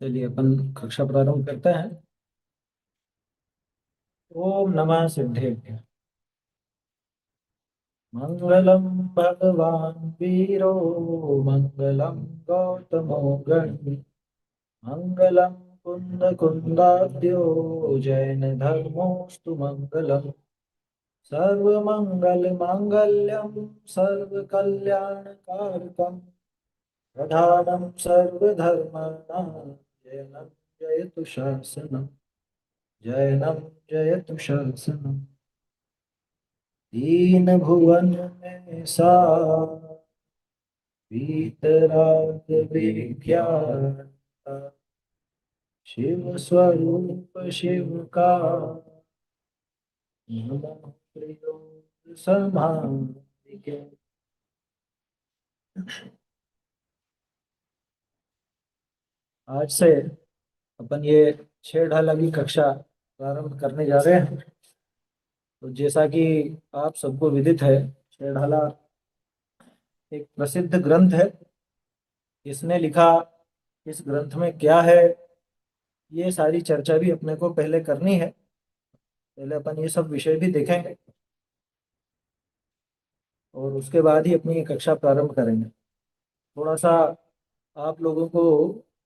चलिए अपन कक्षा प्रारंभ करते हैं। ओम नमः सिद्धेभ्य। मंगलम भगवान वीरो मंगलम गौतमो गण मंगलम कुंद कुंदाद्यो जैन धर्मोस्तु मंगलम सर्वमंगल मांगल्यम सर्व कल्याणकारकम प्रधानम सर्वधर्माणां जयनं जयतु शासनम जयनं जयतु शासनम। दीन भुवन में सा वीतराग विख्यात शिव स्वरूप शिव का नमः प्रियो समाधिके। आज से अपन ये छह ढाला की कक्षा प्रारंभ करने जा रहे हैं। तो जैसा कि आप सबको विदित है, छह ढाला एक प्रसिद्ध ग्रंथ है। किसने लिखा, इस ग्रंथ में क्या है, ये सारी चर्चा भी अपने को पहले करनी है। पहले अपन ये सब विषय भी देखेंगे और उसके बाद ही अपनी ये कक्षा प्रारंभ करेंगे। थोड़ा सा आप लोगों को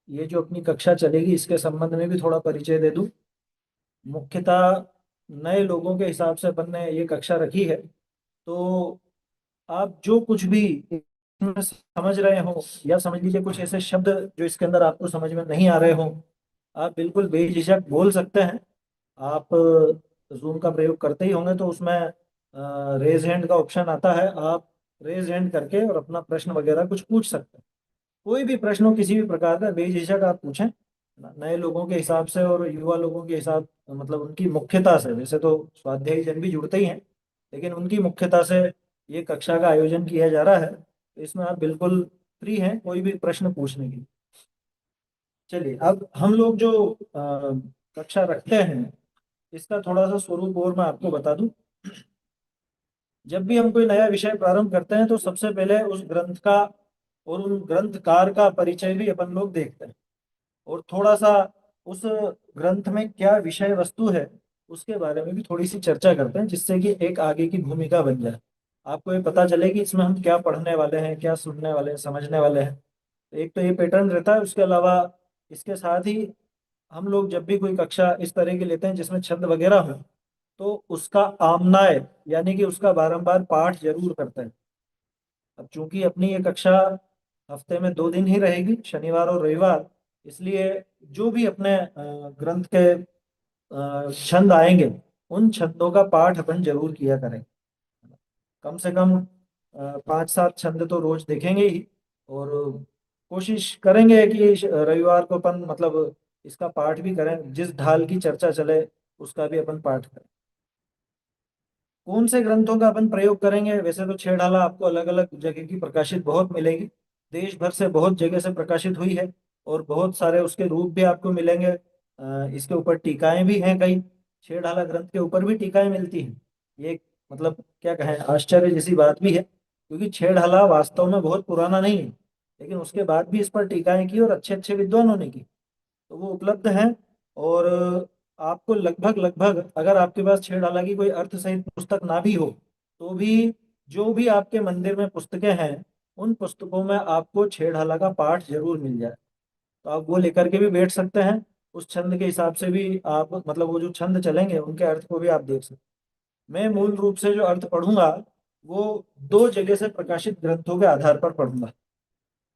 ये जो अपनी कक्षा चलेगी इसके संबंध में भी थोड़ा परिचय दे दूं। मुख्यतः नए लोगों के हिसाब से अपन ने ये कक्षा रखी है। तो आप जो कुछ भी इसमें समझ रहे हो या समझ लीजिए कुछ ऐसे शब्द जो इसके अंदर आपको समझ में नहीं आ रहे हो, आप बिल्कुल बेझिझक बोल सकते हैं। आप जूम का प्रयोग करते ही होंगे तो उसमें रेज हैंड का ऑप्शन आता है। आप रेज हैंड करके और अपना प्रश्न वगैरह कुछ पूछ सकते हैं। कोई भी प्रश्न हो किसी भी प्रकार का बेझिझक आप पूछें। नए लोगों के हिसाब से और युवा लोगों के हिसाब मतलब उनकी मुख्यता से, वैसे तो स्वाध्यायी जन भी जुड़ते ही हैं, लेकिन उनकी मुख्यता से ये कक्षा का आयोजन किया जा रहा है। तो इसमें आप बिल्कुल फ्री हैं कोई भी प्रश्न पूछने की। चलिए अब हम लोग जो कक्षा रखते हैं इसका थोड़ा सा स्वरूप और मैं आपको बता दूं। जब भी हम कोई नया विषय प्रारंभ करते हैं तो सबसे पहले उस ग्रंथ का और उन ग्रंथकार का परिचय भी अपन लोग देखते हैं और थोड़ा सा उस ग्रंथ में क्या विषय वस्तु है उसके बारे में भी थोड़ी सी चर्चा करते हैं, जिससे कि एक आगे की भूमिका बन जाए। आपको ये पता चले कि इसमें हम क्या पढ़ने वाले हैं, क्या सुनने वाले हैं, समझने वाले हैं। तो एक तो ये पैटर्न रहता है। उसके अलावा इसके साथ ही हम लोग जब भी कोई कक्षा इस तरह की लेते हैं जिसमें छंद वगैरह हो तो उसका आमनाय यानी कि उसका बारंबार पाठ जरूर करते हैं। अब चूंकि अपनी ये कक्षा हफ्ते में 2 दिन ही रहेगी, शनिवार और रविवार, इसलिए जो भी अपने ग्रंथ के छंद आएंगे उन छंदों का पाठ अपन जरूर किया करें। कम से कम 5-7 छंद तो रोज देखेंगे ही। और कोशिश करेंगे कि रविवार को अपन मतलब इसका पाठ भी करें, जिस ढाल की चर्चा चले उसका भी अपन पाठ करें। कौन से ग्रंथों का अपन प्रयोग करेंगे, वैसे तो छह ढाला आपको अलग अलग जगह की प्रकाशित बहुत मिलेगी। देश भर से बहुत जगह से प्रकाशित हुई है और बहुत सारे उसके रूप भी आपको मिलेंगे। इसके ऊपर टीकाएं भी हैं कई। छह ढाला ग्रंथ के ऊपर भी टीकाएं मिलती हैं। ये मतलब क्या कहें, आश्चर्य जैसी बात भी है, क्योंकि छह ढाला वास्तव में बहुत पुराना नहीं है, लेकिन उसके बाद भी इस पर टीकाएं की और अच्छे अच्छे विद्वानों ने की। तो वो उपलब्ध है। और आपको लगभग लगभग अगर आपके पास छह डाला की कोई अर्थ सहित पुस्तक ना भी हो तो भी जो भी आपके मंदिर में पुस्तकें हैं उन पुस्तकों में आपको छह ढाला का पाठ जरूर मिल जाए। तो आप वो लेकर के भी बैठ सकते हैं। उस छंद के हिसाब से भी आप मतलब वो जो छंद चलेंगे उनके अर्थ को भी आप देख सकते हैं। मैं मूल रूप से जो अर्थ पढ़ूंगा वो 2 जगह से प्रकाशित ग्रंथों के आधार पर पढ़ूंगा।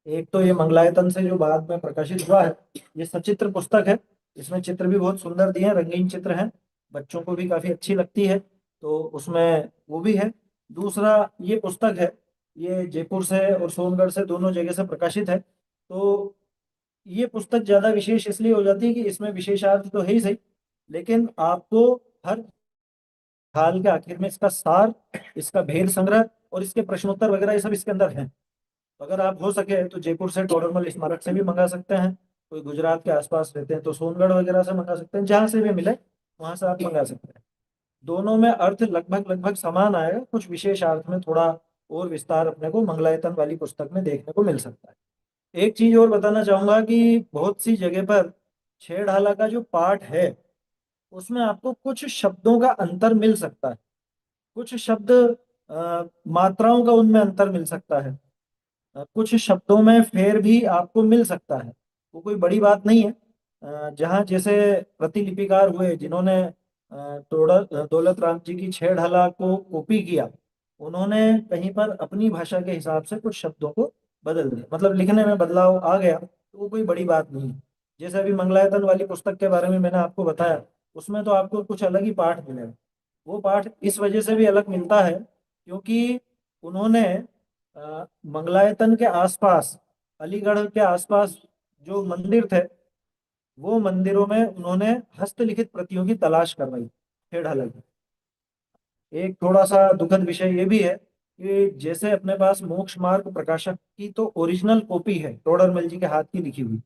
एक तो ये मंगलायतन से जो बाद में प्रकाशित हुआ है, ये सचित्र पुस्तक है। इसमें चित्र भी बहुत सुंदर दिए हैं, रंगीन चित्र हैं, बच्चों को भी काफी अच्छी लगती है, तो उसमें वो भी है। दूसरा ये पुस्तक है, ये जयपुर से और सोनगढ़ से दोनों जगह से प्रकाशित है। तो ये पुस्तक ज्यादा विशेष इसलिए हो जाती है कि इसमें विशेषार्थ तो है ही सही, लेकिन आपको हर हाल के आखिर में इसका सार, इसका भेद संग्रह और इसके प्रश्नोत्तर वगैरह ये सब इसके अंदर है। तो अगर आप हो सके तो जयपुर से टोडरमल स्मारक से भी मंगा सकते हैं। कोई गुजरात के आसपास रहते हैं तो सोनगढ़ वगैरह से मंगा सकते हैं, जहां से भी मिले वहां से आप मंगा सकते हैं। दोनों में अर्थ लगभग लगभग समान आएगा, कुछ विशेष अर्थ में थोड़ा और विस्तार अपने को मंगलायतन वाली पुस्तक में देखने को मिल सकता है। एक चीज और बताना चाहूंगा कि बहुत सी जगह पर छेड़हाला का जो पाठ है उसमें आपको कुछ शब्दों का अंतर मिल सकता है। कुछ शब्द मात्राओं का उनमें अंतर मिल सकता है। कुछ शब्दों में फेर भी आपको मिल सकता है। वो कोई बड़ी बात नहीं है। जहाँ जैसे प्रतिलिपिकार हुए जिन्होंने दौलत राम जी की छेड़हाला को कॉपी किया, उन्होंने कहीं पर अपनी भाषा के हिसाब से कुछ शब्दों को बदल दिया, मतलब लिखने में बदलाव आ गया, तो वो कोई बड़ी बात नहीं है। जैसे अभी मंगलायतन वाली पुस्तक के बारे में मैंने आपको बताया, उसमें तो आपको कुछ अलग ही पाठ मिलेगा। वो पाठ इस वजह से भी अलग मिलता है क्योंकि उन्होंने मंगलायतन के आसपास, अलीगढ़ के आसपास जो मंदिर थे, वो मंदिरों में उन्होंने हस्तलिखित प्रतियों की तलाश करवाई खेड़ा लगी। एक थोड़ा सा दुखद विषय ये भी है कि जैसे अपने पास मोक्ष मार्ग प्रकाशक की तो ओरिजिनल कॉपी है टोडरमल जी के हाथ की लिखी हुई,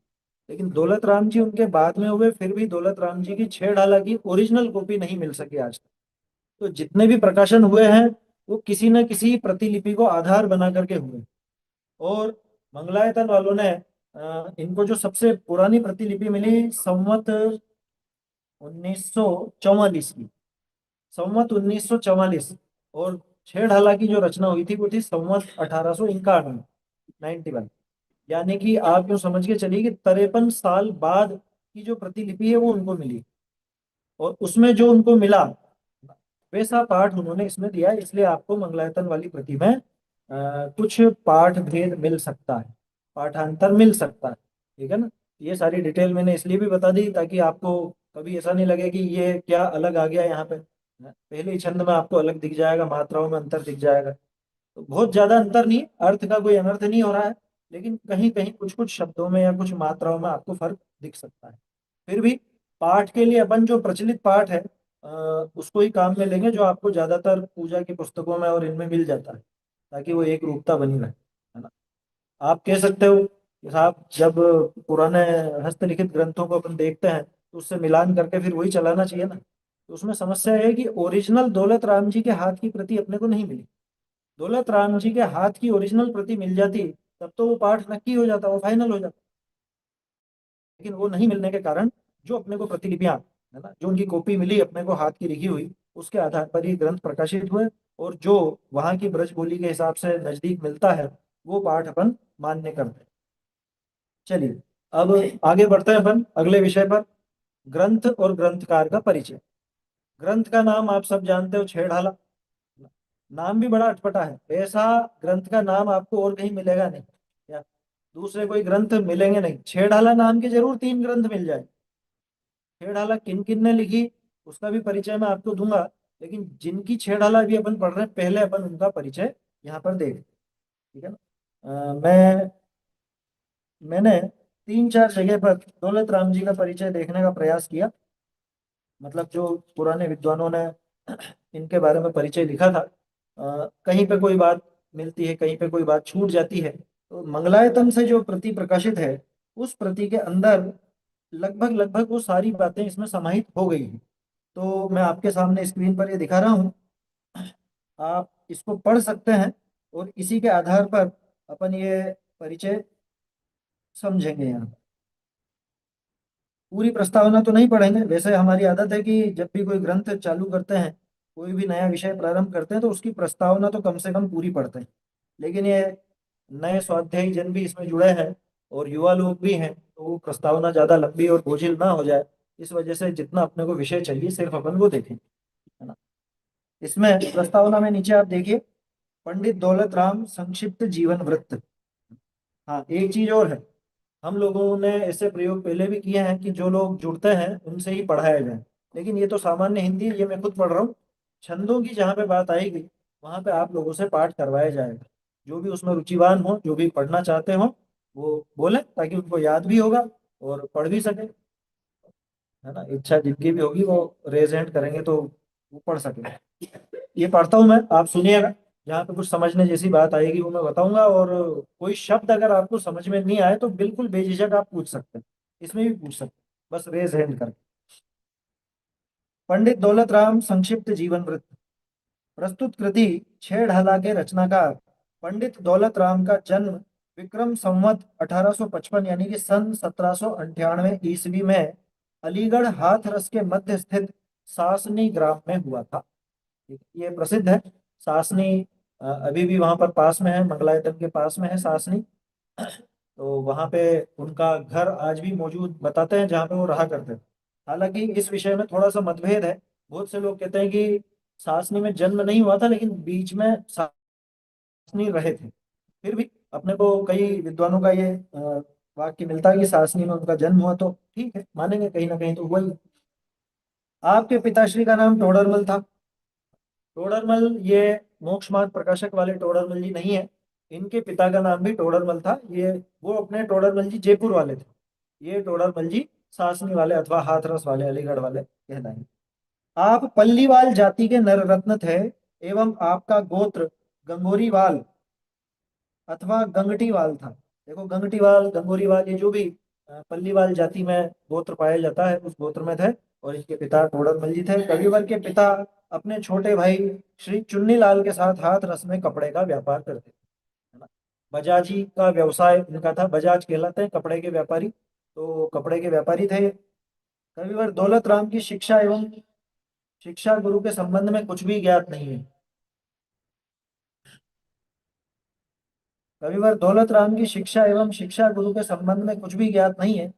लेकिन दौलत राम जी उनके बाद में हुए, फिर भी दौलत राम जी की छेड़हाला की ओरिजिनल कॉपी नहीं मिल सकी आज तक। तो जितने भी प्रकाशन हुए हैं वो किसी न किसी प्रतिलिपि को आधार बना करके हुए। और मंगलायतन वालों ने इनको जो सबसे पुरानी प्रतिलिपि मिली संवत 1944 की, संवत 1944। और छेड़हाला की जो रचना हुई थी वो थी संवत 1851, 91। यानी कि आप यूं समझ के चलिए कि 53 साल बाद की जो प्रतिलिपि है वो उनको मिली। और उसमें जो उनको मिला वैसा पाठ उन्होंने इसमें दिया है, इसलिए आपको मंगलायतन वाली कृति में कुछ पाठ भेद मिल सकता है, पाठांतर मिल सकता है। ठीक है ना। ये सारी डिटेल मैंने इसलिए भी बता दी ताकि आपको कभी ऐसा नहीं लगे कि ये क्या अलग आ गया यहाँ पे। पहले ही छंद में आपको अलग दिख जाएगा, मात्राओं में अंतर दिख जाएगा। तो बहुत ज्यादा अंतर नहीं, अर्थ का कोई अनर्थ नहीं हो रहा है, लेकिन कहीं कहीं कुछ कुछ शब्दों में या कुछ मात्राओं में आपको फर्क दिख सकता है। फिर भी पाठ के लिए अपन जो प्रचलित पाठ है उसको ही काम में लेंगे, जो आपको ज्यादातर पूजा की पुस्तकों में और इनमें मिल जाता है, ताकि वो एक रूपता बनी रहे, है ना। आप कह सकते हो कि साहब जब पुराने हस्तलिखित ग्रंथों को अपन देखते हैं तो उससे मिलान करके फिर वही चलाना चाहिए ना। तो उसमें समस्या है कि ओरिजिनल दौलत राम जी के हाथ की प्रति अपने को नहीं मिली। दौलत राम जी के हाथ की ओरिजिनल प्रति मिल जाती तब तो वो पाठ नक्की हो जाता, वो फाइनल हो जाता। लेकिन वो नहीं मिलने के कारण जो अपने को प्रतिलिपियां, है ना, जो उनकी कॉपी मिली अपने को हाथ की लिखी हुई, उसके आधार पर ही ग्रंथ प्रकाशित हुए। और जो वहां की ब्रज बोली के हिसाब से नजदीक मिलता है वो पाठ अपन मान्य करते हैं। चलिए अब आगे बढ़ते हैं अपन अगले विषय पर, ग्रंथ और ग्रंथकार का परिचय। ग्रंथ का नाम आप सब जानते हो, छेड़हाला। नाम भी बड़ा अटपटा है, ऐसा ग्रंथ का नाम आपको और कहीं मिलेगा नहीं, या दूसरे कोई ग्रंथ मिलेंगे नहीं। छेड़हाला नाम के जरूर 3 ग्रंथ मिल जाए। छेड़हाला किन किन ने लिखी उसका भी परिचय मैं आपको दूंगा, लेकिन जिनकी छेड़हाला भी अपन पढ़ रहे हैं पहले अपन उनका परिचय यहाँ पर देख, ठीक है ना। मैंने 3-4 जगह पर दौलत राम जी का परिचय देखने का प्रयास किया, मतलब जो पुराने विद्वानों ने इनके बारे में परिचय लिखा था। कहीं पे कोई बात मिलती है, कहीं पे कोई बात छूट जाती है। तो मंगलायतन से जो प्रति प्रकाशित है उस प्रति के अंदर लगभग लगभग वो सारी बातें इसमें समाहित हो गई हैं। तो मैं आपके सामने स्क्रीन पर ये दिखा रहा हूँ, आप इसको पढ़ सकते हैं और इसी के आधार पर अपन ये परिचय समझेंगे यहाँ। पूरी प्रस्तावना तो नहीं पढ़ेंगे, वैसे हमारी आदत है कि जब भी कोई ग्रंथ चालू करते हैं, कोई भी नया विषय प्रारंभ करते हैं तो उसकी प्रस्तावना तो कम से कम पूरी पढ़ते हैं। लेकिन ये नए स्वाध्यायी जन भी इसमें जुड़े हैं और युवा लोग भी हैं, तो वो प्रस्तावना ज़्यादा लंबी और बोझिल ना हो जाए, इस वजह से जितना अपने को विषय चाहिए सिर्फ अपन वो देखें, है ना। इसमें प्रस्तावना में नीचे आप देखिए, पंडित दौलत राम संक्षिप्त जीवन वृत्त। हाँ, एक चीज और है, हम लोगों ने ऐसे प्रयोग पहले भी किए हैं कि जो लोग जुड़ते हैं उनसे ही पढ़ाया जाए, लेकिन ये तो सामान्य हिंदी है, ये मैं खुद पढ़ रहा हूँ। छंदों की जहाँ पे बात आएगी वहाँ पे आप लोगों से पाठ करवाया जाएगा। जो भी उसमें रुचिवान हो, जो भी पढ़ना चाहते हो वो बोले, ताकि उनको याद भी होगा और पढ़ भी सके, है ना। इच्छा जिनकी भी होगी वो रेज हैंड करेंगे तो वो पढ़ सके। ये पढ़ता हूँ मैं, आप सुनिएगा। जहाँ पे कुछ समझने जैसी बात आएगी वो मैं बताऊंगा, और कोई शब्द अगर आपको समझ में नहीं आए तो बिल्कुल बेझिझक आप पूछ सकते हैं, इसमें भी पूछ सकते हैं, बस रेज हैंड करके। पंडित दौलत राम संक्षिप्त जीवन वृत्त। प्रस्तुत कृति छेड़हाला के रचनाकार पंडित दौलत राम का जन्म विक्रम संवत 1855 यानी कि सन 1798 ईस्वी में अलीगढ़ हाथरस के मध्य स्थित सासनी ग्राम में हुआ था। ये प्रसिद्ध है सासनी। अभी भी वहां पर पास में है, मंगलायतन के पास में है सासनी। तो वहां पे उनका घर आज भी मौजूद बताते हैं जहाँ पे वो रहा करते थे। हालांकि इस विषय में थोड़ा सा मतभेद है। बहुत से लोग कहते हैं कि सासनी में जन्म नहीं हुआ था, लेकिन बीच में सासनी रहे थे। फिर भी अपने को कई विद्वानों का ये वाक्य मिलता है कि सासनी में उनका जन्म हुआ, तो ठीक है, मानेंगे कहीं ना कहीं तो हुआ ही। आपके पिताश्री का नाम टोडरमल था। टोडरमल ये मोक्ष मार्ग प्रकाशक वाले टोडरमल जी नहीं है। इनके पिता का नाम भी टोडरमल था। ये वो अपने टोडरमल जी जयपुर वाले थे। ये टोडरमल जी सासनी वाले अथवा हाथरस वाले अलीगढ़ वाले कहलाएंगे। आप पल्लीवाल जाति के नर रत्न थे एवं आपका गोत्र गंगोरीवाल अथवा गंगटीवाल था। देखो गंगटीवाल गंगोरीवाल ये जो भी पल्लीवाल जाति में गोत्र पाया जाता है उस गोत्र में थे। और इसके पिता टोडरमल जी थे। कविवर के पिता अपने छोटे भाई श्री चुन्नीलाल के साथ हाथ रस में कपड़े का व्यापार करते थे, है ना। बजाजी का व्यवसाय इनका था। बजाज कहलाते हैं कपड़े के व्यापारी। तो कपड़े के व्यापारी थे। कविवर दौलत राम की शिक्षा एवं शिक्षा गुरु के संबंध में कुछ भी ज्ञात नहीं है। कविवर दौलत राम की शिक्षा एवं शिक्षा गुरु के संबंध में कुछ भी ज्ञात नहीं है,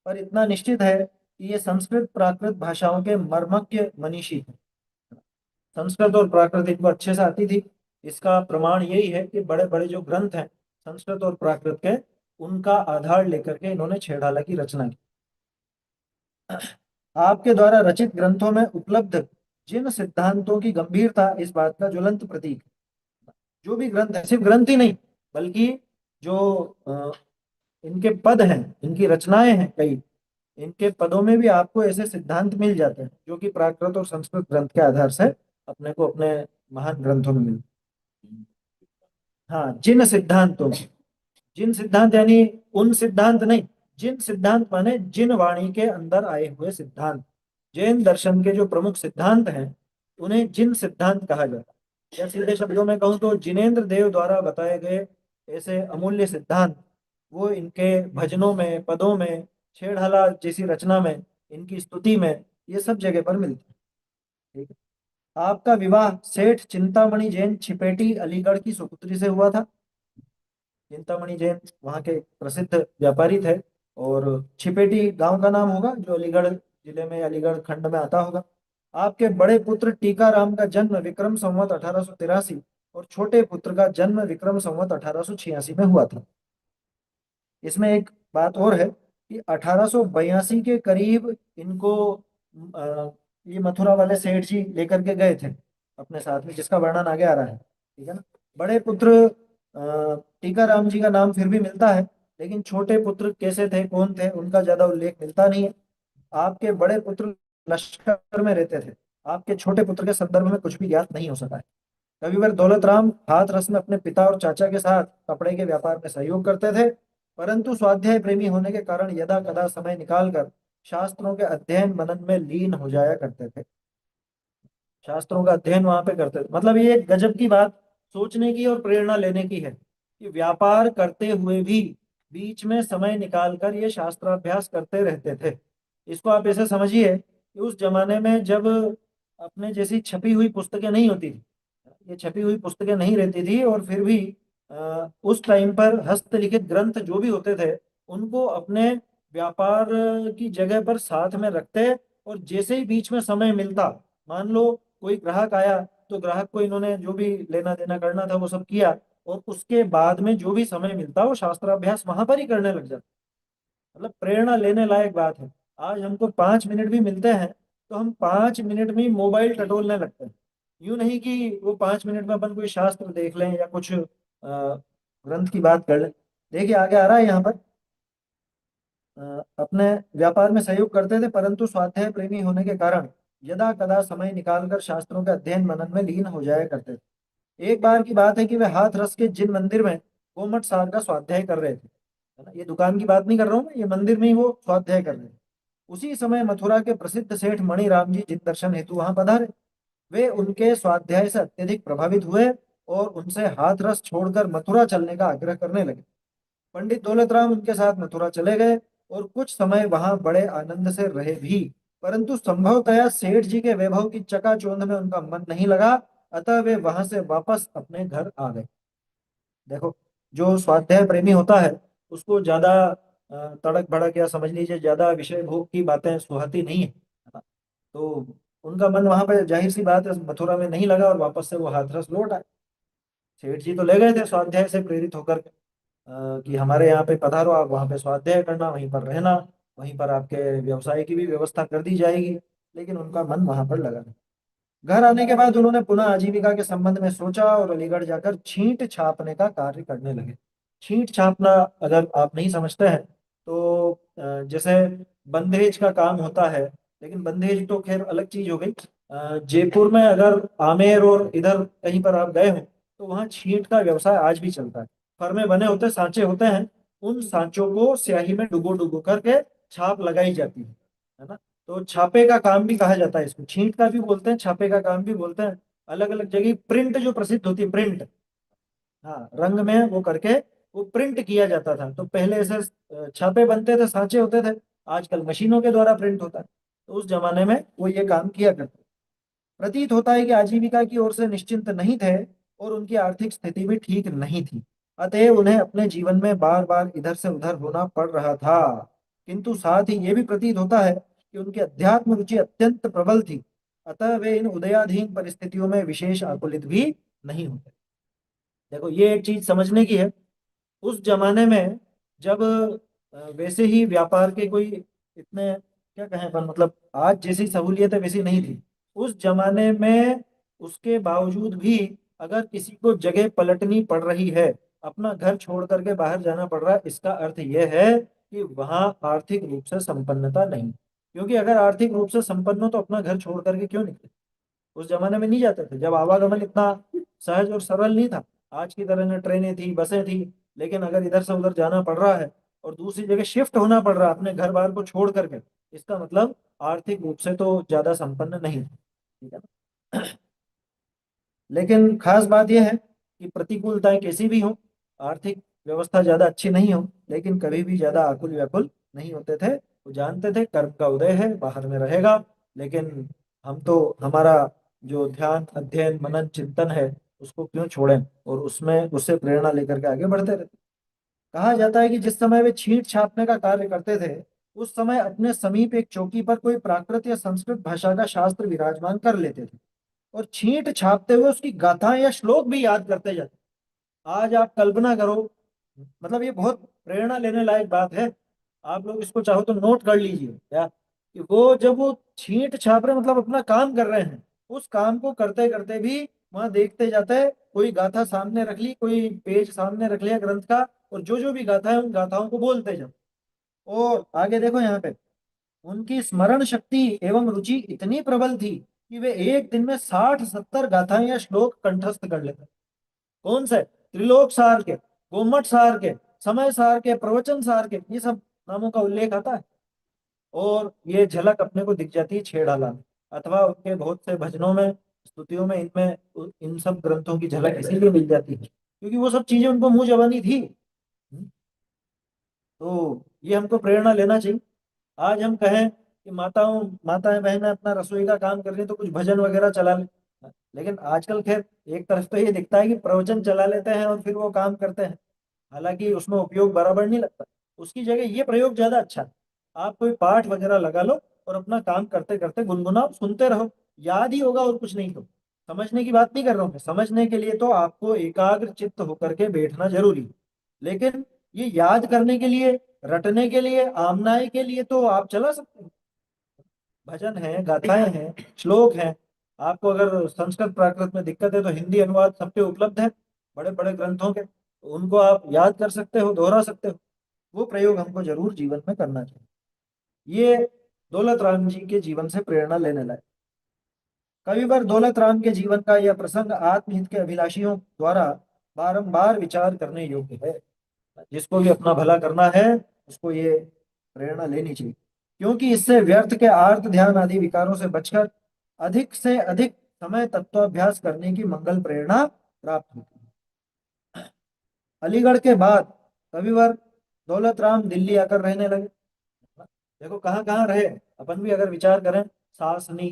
पर इतना निश्चित है कि ये संस्कृत प्राकृत भाषाओं के मर्मज्ञ मनीषी थे। संस्कृत और प्राकृत इनको अच्छे से आती थी। इसका प्रमाण यही है कि बड़े बड़े जो ग्रंथ हैं संस्कृत और प्राकृत के, उनका आधार लेकर के इन्होंने छेड़ाला की रचना की। आपके द्वारा रचित ग्रंथों में उपलब्ध जिन सिद्धांतों की गंभीरता इस बात का ज्वलंत प्रतीक है। जो भी ग्रंथ है, सिर्फ ग्रंथ ही नहीं बल्कि जो इनके पद हैं, इनकी रचनाएं हैं कई, इनके पदों में भी आपको ऐसे सिद्धांत मिल जाते हैं जो कि प्राकृत और संस्कृत ग्रंथ के आधार से अपने को अपने महान ग्रंथों में मिलते हैं। हाँ, जिन सिद्धांतों, जिन सिद्धांत यानी उन सिद्धांत नहीं, जिन सिद्धांत माने जिन वाणी के अंदर आए हुए सिद्धांत। जैन दर्शन के जो प्रमुख सिद्धांत हैं उन्हें जिन सिद्धांत कहा जाता है। या सीधे शब्दों में कहूँ तो जिनेन्द्र देव द्वारा बताए गए ऐसे अमूल्य सिद्धांत, वो इनके भजनों में, पदों में, छेड़हला जैसी रचना में, इनकी स्तुति में, ये सब जगह पर मिलती है। ठीक है। आपका विवाह सेठ चिंतामणि जैन छिपेटी अलीगढ़ की सुपुत्री से हुआ था। चिंतामणि जैन वहाँ के प्रसिद्ध व्यापारी थे। और छिपेटी गांव का नाम होगा जो अलीगढ़ जिले में, अलीगढ़ खंड में आता होगा। आपके बड़े पुत्र टीकाराम का जन्म विक्रम संवत 1883 और छोटे पुत्र का जन्म विक्रम संवत 1886 में हुआ था। इसमें एक बात और है कि 1882 के करीब इनको ये मथुरा वाले सेठ जी लेकर के गए थे अपने साथ में, जिसका वर्णन आगे आ रहा है। ठीक है ना। बड़े पुत्र टीकाराम जी का नाम फिर भी मिलता है, लेकिन छोटे पुत्र कैसे थे, कौन थे, उनका ज्यादा उल्लेख मिलता नहीं है। आपके बड़े पुत्र लश्कर में रहते थे। आपके छोटे पुत्र के संदर्भ में कुछ भी ज्ञात नहीं हो सका है। कविवर दौलत राम हाथरस में अपने पिता और चाचा के साथ कपड़े के व्यापार में सहयोग करते थे, परंतु स्वाध्याय प्रेमी होने के कारण यदा कदा समय निकालकर शास्त्रों के अध्ययन मनन में लीन हो जाया करते थे। शास्त्रों का अध्ययन वहां पे करते थे। मतलब ये एक गजब की बात सोचने की और प्रेरणा लेने की है कि व्यापार करते हुए भी बीच में समय निकालकर ये शास्त्राभ्यास करते रहते थे। इसको आप ऐसे समझिए कि उस जमाने में जब अपने जैसी छपी हुई पुस्तकें नहीं होती थी, ये छपी हुई पुस्तकें नहीं रहती थी, और फिर भी उस टाइम पर हस्तलिखित ग्रंथ जो भी होते थे उनको अपने व्यापार की जगह पर साथ में रखते। और जैसे ही बीच में समय मिलता, मान लो कोई ग्राहक आया, तो ग्राहक को इन्होंने जो भी लेना देना करना था वो सब किया, और उसके बाद में जो भी समय मिलता वो शास्त्राभ्यास वहां पर ही करने लग जाता। मतलब प्रेरणा लेने लायक बात है। आज हमको 5 मिनट भी मिलते हैं तो हम 5 मिनट में ही मोबाइल टटोलने लगते हैं। यूं नहीं कि वो 5 मिनट में अपन कोई शास्त्र देख लें या कुछ ग्रंथ की बात कर लें। देखिए आगे आ रहा है यहाँ पर। अपने व्यापार में सहयोग करते थे, परंतु स्वाध्याय प्रेमी होने के कारण यदा कदा समय निकालकर शास्त्रों के अध्ययन मनन में लीन हो जाया करते थे। एक बार की बात है कि वे हाथ रस के जिन मंदिर में कोमट सार का स्वाध्याय कर रहे थे, है ना, ये दुकान की बात नहीं कर रहा हूँ मैं, ये मंदिर में ही वो स्वाध्याय कर रहे थे। उसी समय मथुरा के प्रसिद्ध सेठ मणिराम जी जिन दर्शन हेतु वहां पधारे। वे उनके स्वाध्याय से अत्यधिक प्रभावित हुए और उनसे हाथ रस छोड़कर मथुरा चलने का आग्रह करने लगे। पंडित दौलतराम उनके साथ मथुरा चले गए और कुछ समय वहां बड़े आनंद से रहे भी। परंतु संभवतया सेठ जी के वैभव की चकाचौंध में उनका मन नहीं लगा, अतः वे वहां से वापस अपने घर आ गए। देखो, जो स्वाध्याय प्रेमी होता है उसको ज्यादा तड़क भड़क या समझ लीजिए ज्यादा विषय भोग की बातें सुहाती नहीं है ना? तो उनका मन वहां पे जाहिर सी बात है मथुरा में नहीं लगा और वापस से वो हाथरस लौट आए। सेठ जी तो ले गए थे स्वाध्याय से प्रेरित होकर कि हमारे यहाँ पे पधारो, आप वहाँ पे स्वाध्याय करना, वहीं पर रहना, वहीं पर आपके व्यवसाय की भी व्यवस्था कर दी जाएगी। लेकिन उनका मन वहां पर लगा नहीं। घर आने के बाद उन्होंने पुनः आजीविका के संबंध में सोचा और अलीगढ़ जाकर छींट छापने का कार्य करने लगे। छींट छापना अगर आप नहीं समझते हैं तो जैसे बंधेज का काम होता है, लेकिन बंधेज तो खैर अलग चीज हो गई। जयपुर में अगर आमेर और इधर कहीं पर आप गए हो तो वहाँ छींट का व्यवसाय आज भी चलता है। फर्मे बने होते हैं, सांचे होते हैं, उन सांचों को स्याही में डुबो डुबो करके छाप लगाई जाती है ना। तो छापे का काम भी कहा जाता है इसको, छींट का भी बोलते हैं, छापे का काम भी बोलते हैं। अलग अलग जगह प्रिंट जो प्रसिद्ध होती है, प्रिंट, हाँ, रंग में वो करके वो प्रिंट किया जाता था। तो पहले ऐसे छापे बनते थे, सांचे होते थे। आजकल मशीनों के द्वारा प्रिंट होता है। तो उस जमाने में वो ये काम किया करते। प्रतीत होता है कि आजीविका की ओर से निश्चिंत नहीं थे और उनकी आर्थिक स्थिति भी ठीक नहीं थी। अतएव उन्हें अपने जीवन में बार बार इधर से उधर होना पड़ रहा था। किंतु साथ ही ये भी प्रतीत होता है कि उनकी अध्यात्म रुचि अत्यंत प्रबल थी। अतः वे इन उदयाधीन परिस्थितियों में विशेष आकुलित भी नहीं होते। देखो, ये एक चीज समझने की है। उस जमाने में जब वैसे ही व्यापार के कोई इतने क्या कहें पर मतलब आज जैसी सहूलियतें वैसी नहीं थी उस जमाने में। उसके बावजूद भी अगर किसी को जगह पलटनी पड़ रही है, अपना घर छोड़ करके बाहर जाना पड़ रहा है, इसका अर्थ यह है कि वहाँ आर्थिक रूप से संपन्नता नहीं। क्योंकि अगर आर्थिक रूप से संपन्न हो तो अपना घर छोड़ करके क्यों निकले। उस जमाने में नहीं जाते थे जब आवागमन इतना सहज और सरल नहीं था। आज की तरह न ट्रेनें थी, बसें थी। लेकिन अगर इधर से उधर जाना पड़ रहा है और दूसरी जगह शिफ्ट होना पड़ रहा है अपने घर बार को छोड़ करके, इसका मतलब आर्थिक रूप से तो ज्यादा संपन्न नहीं है। ठीक है ना। लेकिन खास बात यह है कि प्रतिकूलताएं कैसी भी हो, आर्थिक व्यवस्था ज्यादा अच्छी नहीं हो, लेकिन कभी भी ज्यादा आकुल व्याकुल नहीं होते थे। वो जानते थे कर्म का उदय है, बाहर में रहेगा। लेकिन हम तो हमारा जो ध्यान अध्ययन मनन चिंतन है उसको क्यों छोड़ें, और उसमें उससे प्रेरणा लेकर के आगे बढ़ते रहते। कहा जाता है कि जिस समय वे छींट छापने का कार्य करते थे उस समय अपने समीप एक चौकी पर कोई प्राकृत या संस्कृत भाषा का शास्त्र विराजमान कर लेते थे और छींट छापते हुए उसकी गाथाएं या श्लोक भी याद करते जाते। आज आप कल्पना करो, मतलब ये बहुत प्रेरणा लेने लायक बात है। आप लोग इसको चाहो तो नोट कर लीजिए क्या, कि वो जब वो छींट छाप रहे मतलब अपना काम कर रहे हैं, उस काम को करते करते भी वहां देखते जाते हैं। कोई गाथा सामने रख ली, कोई पेज सामने रख लिया ग्रंथ का, और जो जो भी गाथा है उन गाथाओं को बोलते जाओ। और आगे देखो यहाँ पे, उनकी स्मरण शक्ति एवं रुचि इतनी प्रबल थी कि वे एक दिन में 60-70 गाथाएं या श्लोक कंठस्थ कर लेते। कौन से? त्रिलोक सार के, गोमट सार के, समय सार के, प्रवचन सार के, ये सब नामों का उल्लेख आता है। और ये झलक अपने को दिख जाती है छेड़ाला में, अथवा उनके बहुत से भजनों में, स्तुतियों में, इनमें इन सब ग्रंथों की झलक इसीलिए मिल जाती है क्योंकि वो सब चीजें उनको मुंह जबानी थी। तो ये हमको प्रेरणा लेना चाहिए। आज हम कहें कि माताएं बहनें अपना रसोई का काम कर रही हैं तो कुछ भजन वगैरह चला ले। लेकिन आजकल खैर एक तरफ तो ये दिखता है कि प्रवचन चला लेते हैं और फिर वो काम करते हैं, हालांकि उसमें उपयोग बराबर नहीं लगता। उसकी जगह ये प्रयोग ज्यादा अच्छा है। आप कोई पाठ वगैरह लगा लो और अपना काम करते करते गुनगुनाओ, सुनते रहो, याद ही होगा और कुछ नहीं। तो समझने की बात नहीं कर रहा हूँ मैं, समझने के लिए तो आपको एकाग्र चित्त होकर के बैठना जरूरी है। लेकिन ये याद करने के लिए, रटने के लिए, आमनाए के लिए तो आप चला सकते हैं। भजन है, गाथाएं हैं, श्लोक हैं। आपको अगर संस्कृत प्राकृत में दिक्कत है तो हिंदी अनुवाद सब पे उपलब्ध है, बड़े बड़े ग्रंथों के, तो उनको आप याद कर सकते हो, दोहरा सकते हो। वो प्रयोग हमको जरूर जीवन में करना चाहिए। ये दौलत राम जी के जीवन से प्रेरणा लेने लायक। कविवर दौलत राम के जीवन का यह प्रसंग आत्महित के अभिलाषियों द्वारा बारंबार विचार करने योग्य है। जिसको भी अपना भला करना है उसको ये प्रेरणा लेनी चाहिए, क्योंकि इससे व्यर्थ के आर्त ध्यान आदि विकारों से बचकर अधिक से अधिक समय तत्वाभ्यास करने की मंगल प्रेरणा प्राप्त होती है। अलीगढ़ के बाद कविवर दौलत राम दिल्ली आकर रहने लगे। देखो कहाँ कहाँ रहे, अपन भी अगर विचार करें, सासनी,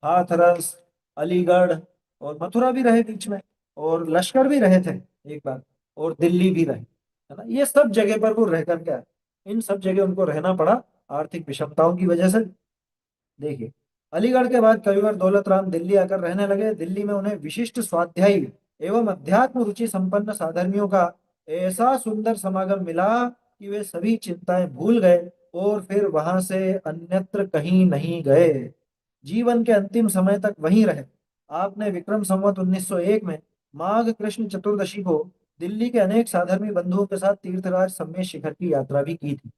हाथरस, अलीगढ़ और मथुरा भी रहे बीच में, और लश्कर भी रहे थे एक बार, और दिल्ली भी रहे, है ना। ये सब जगह पर वो रह कर क्या, इन सब जगह उनको रहना पड़ा आर्थिक विषमताओं की वजह से। देखिए, अलीगढ़ के बाद कविवर दौलत राम दिल्ली आकर रहने लगे। दिल्ली में उन्हें विशिष्ट स्वाध्यायी एवं अध्यात्म रुचि संपन्न साधर्मियों का ऐसा सुंदर समागम मिला कि वे सभी चिंताएं भूल गए और फिर वहां से अन्यत्र कहीं नहीं गए। जीवन के अंतिम समय तक वहीं रहे। आपने विक्रम संवत 1901 में माघ कृष्ण चतुर्दशी को दिल्ली के अनेक साधर्मी बंधुओं के साथ तीर्थराज सम्मेद शिखर की यात्रा भी की थी।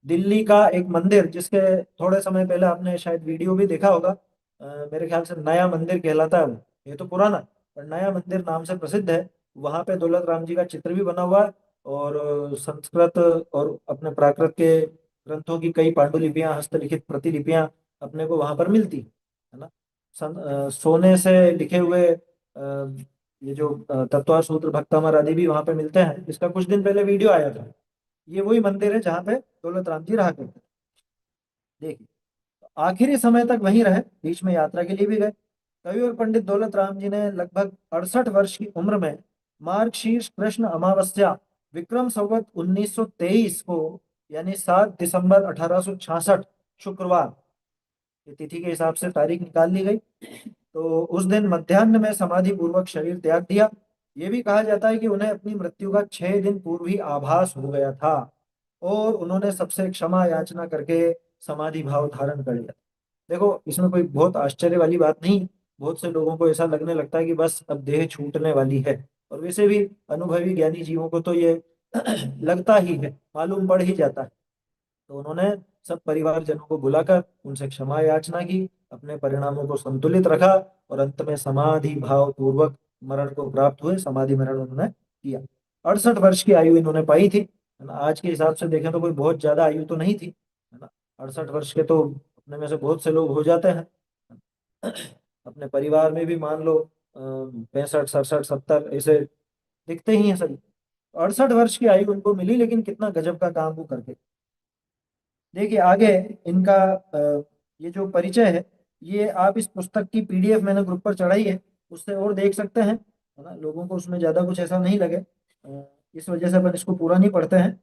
दिल्ली का एक मंदिर, जिसके थोड़े समय पहले आपने शायद वीडियो भी देखा होगा, मेरे ख्याल से नया मंदिर कहलाता है वो, ये तो पुराना पर नया मंदिर नाम से प्रसिद्ध है। वहां पे दौलत राम जी का चित्र भी बना हुआ है, और संस्कृत और अपने प्राकृत के ग्रंथों की कई पांडुलिपियां, हस्तलिखित प्रतिलिपियां अपने को वहां पर मिलती है ना। सोने से लिखे हुए ये जो तत्वा सूत्र भक्तमर आदि भी वहां पे मिलते हैं। इसका कुछ दिन पहले वीडियो आया था। ये वही मंदिर है जहाँ पे दौलत राम जी रहा करते थे। देखिए, आखिरी समय तक वहीं रहे, बीच में यात्रा के लिए भी गए। कवि और पंडित दौलत राम जी ने लगभग 68 वर्ष की उम्र में मार्गशीर्ष कृष्ण अमावस्या विक्रम संवत 1923 को, यानी 7 दिसंबर 1866 शुक्रवार, ये तिथि के हिसाब से तारीख निकाल ली गई, तो उस दिन मध्याह्न में समाधि पूर्वक शरीर त्याग दिया। ये भी कहा जाता है कि उन्हें अपनी मृत्यु का 6 दिन पूर्व ही आभास हो गया था, और उन्होंने सबसे क्षमा याचना करके समाधि भाव धारण कर लिया। देखो इसमें कोई बहुत आश्चर्य वाली बात नहीं। बहुत से लोगों को ऐसा लगने लगता है कि बस अब देह छूटने वाली है, और वैसे भी अनुभवी ज्ञानी जीवों को तो ये लगता ही है, मालूम पड़ ही जाता है। तो उन्होंने सब परिवारजनों को बुलाकर उनसे क्षमा याचना की, अपने परिणामों को संतुलित रखा, और अंत में समाधि भाव पूर्वक मरण को प्राप्त हुए, समाधि मरण उन्होंने किया। 68 वर्ष की आयु इन्होंने पाई थी, है ना। आज के हिसाब से देखें तो कोई बहुत ज्यादा आयु तो नहीं थी, है ना। 68 वर्ष के तो अपने में से बहुत से लोग हो जाते हैं। अपने परिवार में भी मान लो 65 67 70 ऐसे दिखते ही हैं सभी। 68 वर्ष की आयु उनको मिली, लेकिन कितना गजब का काम वो करके। देखिए आगे इनका ये जो परिचय है, ये आप इस पुस्तक की पीडीएफ मैंने ग्रुप पर चढ़ाई है, उससे और देख सकते हैं, है ना। लोगों को उसमें ज़्यादा कुछ ऐसा नहीं लगे, इस वजह से अपन इसको पूरा नहीं पढ़ते हैं।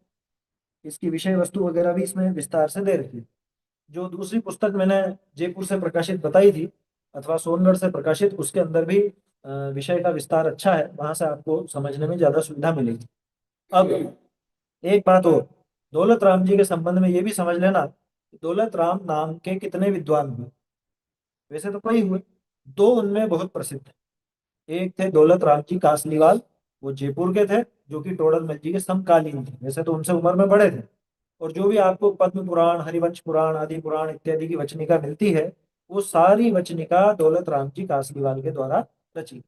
इसकी विषय वस्तु वगैरह भी इसमें विस्तार से दे रखी है। जो दूसरी पुस्तक मैंने जयपुर से प्रकाशित बताई थी, अथवा सोनगढ़ से प्रकाशित, उसके अंदर भी विषय का विस्तार अच्छा है, वहां से आपको समझने में ज़्यादा सुविधा मिलेगी। अब एक बात और, दौलत राम जी के संबंध में ये भी समझ लेना कि दौलत राम नाम के कितने विद्वान हुए। वैसे तो कई हुए, दो उनमें बहुत प्रसिद्ध है। एक थे दौलत राम जी कासलीवाल, वो जयपुर के थे, जो कि टोडरमल जी के समकालीन थे, वैसे तो उनसे उम्र में बड़े थे। और जो भी आपको पद्म पुराण, हरिवंश पुराण, आदि पुराण इत्यादि की वचनिका मिलती है, वो सारी वचनिका दौलत राम जी कासलीवाल के द्वारा रची।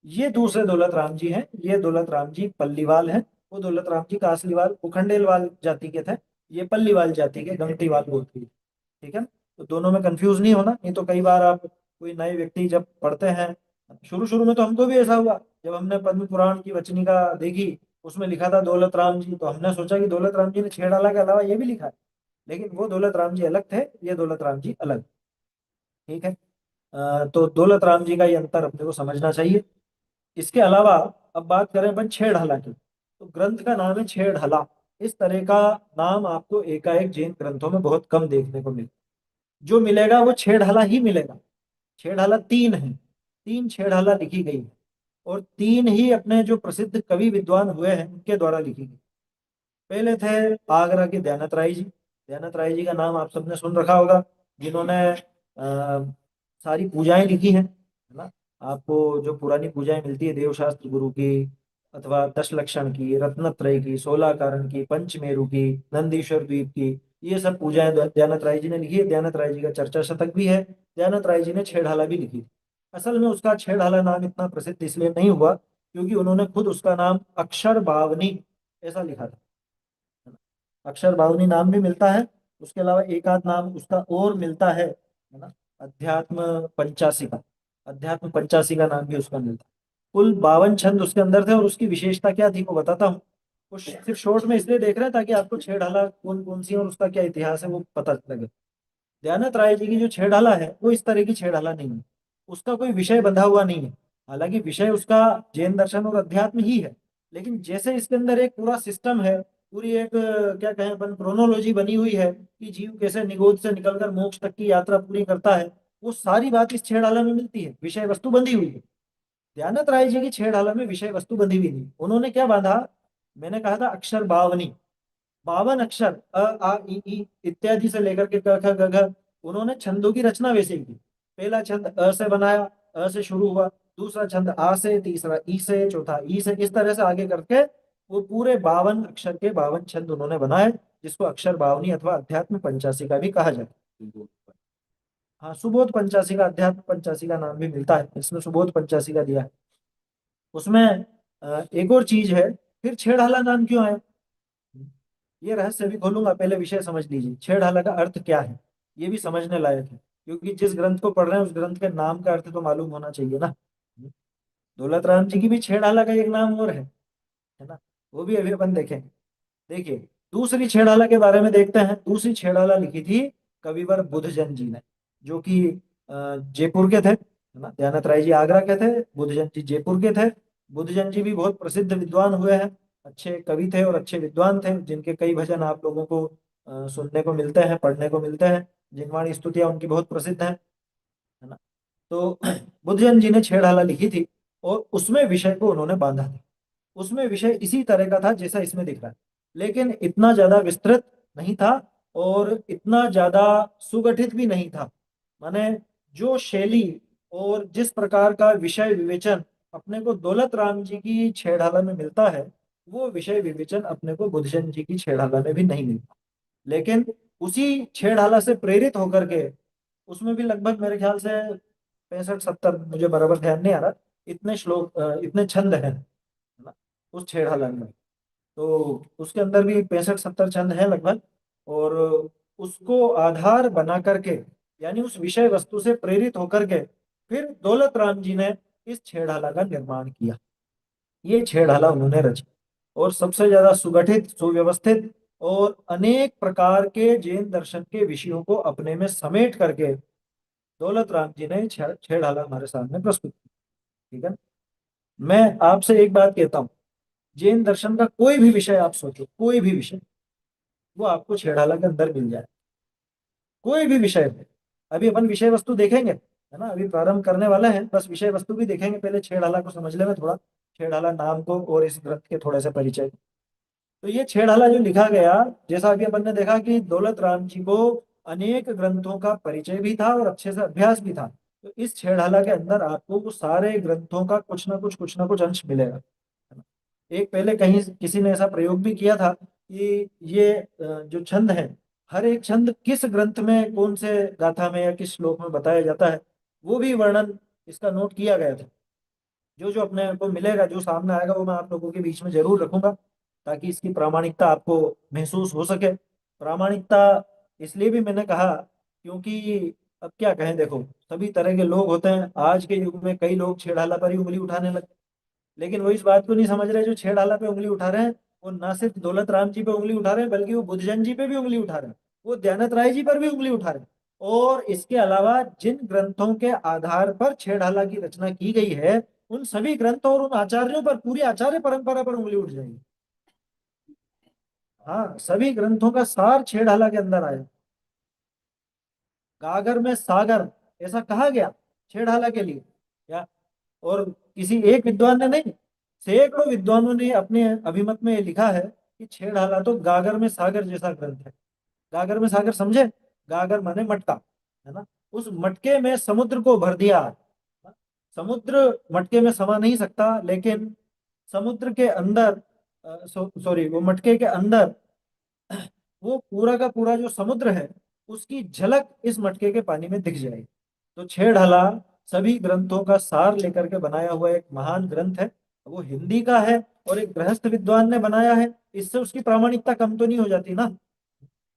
ये दूसरे दौलत राम जी हैं, ये दौलत राम जी पल्लीवाल हैं। वो दौलत राम जी कासलीवाल वो खंडेलवाल जाति के थे, ये पल्लीवाल जाति के गंगटीवाल गोत्र के। ठीक है, तो दोनों में कंफ्यूज नहीं होना, नहीं तो कई बार आप कोई नए व्यक्ति जब पढ़ते हैं, शुरू शुरू में तो हमको भी ऐसा हुआ, जब हमने पद्म पुराण की वचनिका देखी, उसमें लिखा था दौलत राम जी, तो हमने सोचा कि दौलत राम जी ने छेड़ाला के अलावा ये भी लिखा है। लेकिन वो दौलत राम जी अलग थे, ये दौलत राम जी अलग। ठीक है, तो दौलत राम जी का ये अंतर अपने को समझना चाहिए। इसके अलावा अब बात करें अपन छेड़हला की, तो ग्रंथ का नाम है छेड़हला। इस तरह का नाम आपको एकाएक जैन ग्रंथों में बहुत कम देखने को मिले। जो मिलेगा वो छेड़हला ही मिलेगा। छेड़हला तीन है, तीन छेड़हला लिखी गई है, और तीन ही अपने जो प्रसिद्ध कवि विद्वान हुए हैं उनके द्वारा लिखी गई। पहले थे आगरा के दयानत राय जी। दयानत राय जी का नाम आप सबने सुन रखा होगा, जिन्होंने सारी पूजाएं लिखी हैं, है ना। आपको जो पुरानी पूजाएं मिलती है देवशास्त्र गुरु की, अथवा दशलक्षण की, रत्नत्रय की, 16 कारण की, पंचमेरु की, नंदीश्वर द्वीप की, ये सब पूजाएं दयानत राय जी ने लिखी है। दयानत राय जी का चर्चा शतक भी है। दयानत राय जी ने छेड़हाला भी लिखी। असल में उसका छेड़हाला नाम इतना प्रसिद्ध इसलिए नहीं हुआ क्योंकि उन्होंने खुद उसका नाम अक्षर बावनी ऐसा लिखा था, है ना। अक्षर बावनी नाम भी मिलता है, उसके अलावा एक आध नाम उसका और मिलता है ना। अध्यात्म पंचासी का, अध्यात्म पंचासी का नाम भी उसका मिलता है। कुल 52 छंद उसके अंदर थे, और उसकी विशेषता क्या थी वो बताता हूँ। वो सिर्फ शॉर्ट में इसलिए देख रहे हैं ताकि आपको छह ढाला कौन कौन सी है और उसका क्या इतिहास है वो पता लगे। दयानंद राय जी की जो छह ढाला है वो इस तरह की छह ढाला नहीं है। उसका कोई विषय बंधा हुआ नहीं है। हालांकि विषय उसका जैन दर्शन और अध्यात्म ही है, लेकिन जैसे इसके अंदर एक पूरा सिस्टम है, पूरी एक क्या कहें अपन क्रोनोलॉजी बनी हुई है कि जीव कैसे निगोद से निकलकर मोक्ष तक की यात्रा पूरी करता है, वो सारी बात इस छह ढाला में मिलती है। विषय वस्तु बंधी हुई है। दयानंद राय जी की छह ढाला में विषय वस्तु बंधी हुई नहीं। उन्होंने क्या बांधा, मैंने कहा था अक्षर बावनी, 52 अक्षर आ ई ई इत्यादि से लेकर के क ख ग घ। उन्होंने छंदों की रचना वैसे ही की। पहला छंद अ से बनाया, अ से शुरू हुआ। दूसरा छंद आ से, तीसरा ई से, चौथा ई से, इस तरह से आगे करके वो पूरे 52 अक्षर के 52 छंद उन्होंने बनाए, जिसको अक्षर बावनी अथवा अध्यात्म पंचासी का भी कहा जाता है। हाँ, सुबोध पंचासी का, अध्यात्म पंचासी का नाम भी मिलता है, इसमें सुबोध पंचासी का दिया है। उसमें एक और चीज है, फिर छेड़ाला नाम क्यों आया, ये रहस्य भी खोलूंगा, पहले विषय समझ लीजिए। छेड़ाला का अर्थ क्या है, ये भी समझने लायक है, क्योंकि जिस ग्रंथ को पढ़ रहे हैं उस ग्रंथ के नाम का अर्थ तो मालूम होना चाहिए ना। दौलत राम जी की भी छेड़ाला का एक नाम और है ना, वो भी अभी अपन देखेंगे। देखिए, दूसरी छेड़ाला के बारे में देखते हैं। दूसरी छेड़ाला लिखी थी कविवर बुधजन जी ने, जो कि जयपुर के थे, है ना। दयानंद राय जी आगरा के थे, बुधजन जी जयपुर के थे। बुधजन जी भी बहुत प्रसिद्ध विद्वान हुए हैं, अच्छे कवि थे और अच्छे विद्वान थे, जिनके कई भजन आप लोगों को सुनने को मिलते हैं, पढ़ने को मिलते हैं। जिनवाणी स्तुतियां उनकी बहुत प्रसिद्ध हैं, है ना। तो बुधजन जी ने छेड़ाला लिखी थी और उसमें विषय को उन्होंने बांधा था। उसमें विषय इसी तरह का था जैसा इसमें दिख रहा है, लेकिन इतना ज्यादा विस्तृत नहीं था और इतना ज्यादा सुगठित भी नहीं था। माने जो शैली और जिस प्रकार का विषय विवेचन अपने को दौलत राम जी की छेड़ाला में मिलता है, वो विषय विवेचन अपने को बुद्धजन जी की छेड़ाला में भी नहीं मिलता। लेकिन उसी छेड़ाला से प्रेरित होकर के, उसमें भी लगभग मेरे ख्याल से 65-70, मुझे बराबर ध्यान नहीं आ रहा, इतने श्लोक इतने छंद हैं, है ना, उस छेड़ाला में। तो उसके अंदर भी 65-70 छंद हैं लगभग। और उसको आधार बना करके, यानी उस विषय वस्तु से प्रेरित होकर के, फिर दौलत राम जी ने इस छेड़ाला का निर्माण किया। ये छेड़ाला उन्होंने रचा और सबसे ज्यादा सुगठित, सुव्यवस्थित और अनेक प्रकार के जैन दर्शन के विषयों को अपने में समेट करके दौलत राम जी ने छेड़ाला हमारे सामने प्रस्तुत किया। ठीक है। मैं आपसे एक बात कहता हूँ, जैन दर्शन का कोई भी विषय आप सोचो, कोई भी विषय, वो आपको छेड़ाला के अंदर मिल जाए। कोई भी विषय हो। अभी अपन विषय वस्तु देखेंगे, है ना, अभी प्रारंभ करने वाला है, बस विषय वस्तु भी देखेंगे। पहले छेड़ाला को समझ ले में थोड़ा, छेड़ाला नाम को और इस ग्रंथ के थोड़े से परिचय। तो ये छेड़ाला जो लिखा गया, जैसा अभी अपन ने देखा कि दौलत राम जी को अनेक ग्रंथों का परिचय भी था और अच्छे से अभ्यास भी था। तो इस छेड़ाला के अंदर आपको वो सारे ग्रंथों का कुछ ना कुछ अंश मिलेगा, है ना। एक पहले कहीं किसी ने ऐसा प्रयोग भी किया था कि ये जो छंद है, हर एक छंद किस ग्रंथ में, कौन से गाथा में या किस श्लोक में बताया जाता है, वो भी वर्णन इसका नोट किया गया था। जो जो अपने को मिलेगा, जो सामने आएगा, वो मैं आप लोगों के बीच में जरूर रखूंगा, ताकि इसकी प्रामाणिकता आपको महसूस हो सके। प्रामाणिकता इसलिए भी मैंने कहा क्योंकि अब क्या कहें, देखो, सभी तरह के लोग होते हैं। आज के युग में कई लोग छेड़ाला पर ही उंगली उठाने लगे, लेकिन वो इस बात को नहीं समझ रहे, जो छेड़ाला पे उंगली उठा रहे हैं वो ना सिर्फ दौलत राम जी पे उंगली उठा रहे हैं, बल्कि वो बुद्धजन जी पे भी उंगली उठा रहे हैं, वो दयानंद राय जी पर भी उंगली उठा रहे हैं। और इसके अलावा जिन ग्रंथों के आधार पर छेड़ाला की रचना की गई है, उन सभी ग्रंथों और उन आचार्यों पर, पूरी आचार्य परंपरा पर उंगली उठ जाएगी। हाँ, सभी ग्रंथों का सार छेड़ाला के अंदर आया। गागर में सागर, ऐसा कहा गया छेड़ाला के लिए क्या। और किसी एक विद्वान ने नहीं, सैकड़ों विद्वानों ने अपने अभिमत में ये लिखा है कि छेड़ाला तो गागर में सागर जैसा ग्रंथ है। गागर में सागर समझे, गागर माने मटका, है ना। उस मटके में समुद्र को भर दिया। समुद्र मटके में समा नहीं सकता, लेकिन समुद्र के अंदर, सॉरी, वो मटके के अंदर वो पूरा का पूरा जो समुद्र है, उसकी झलक इस मटके के पानी में दिख जाएगी। तो छेड़ाला सभी ग्रंथों का सार लेकर के बनाया हुआ एक महान ग्रंथ है। वो हिंदी का है और एक गृहस्थ विद्वान ने बनाया है, इससे उसकी प्रामाणिकता कम तो नहीं हो जाती ना।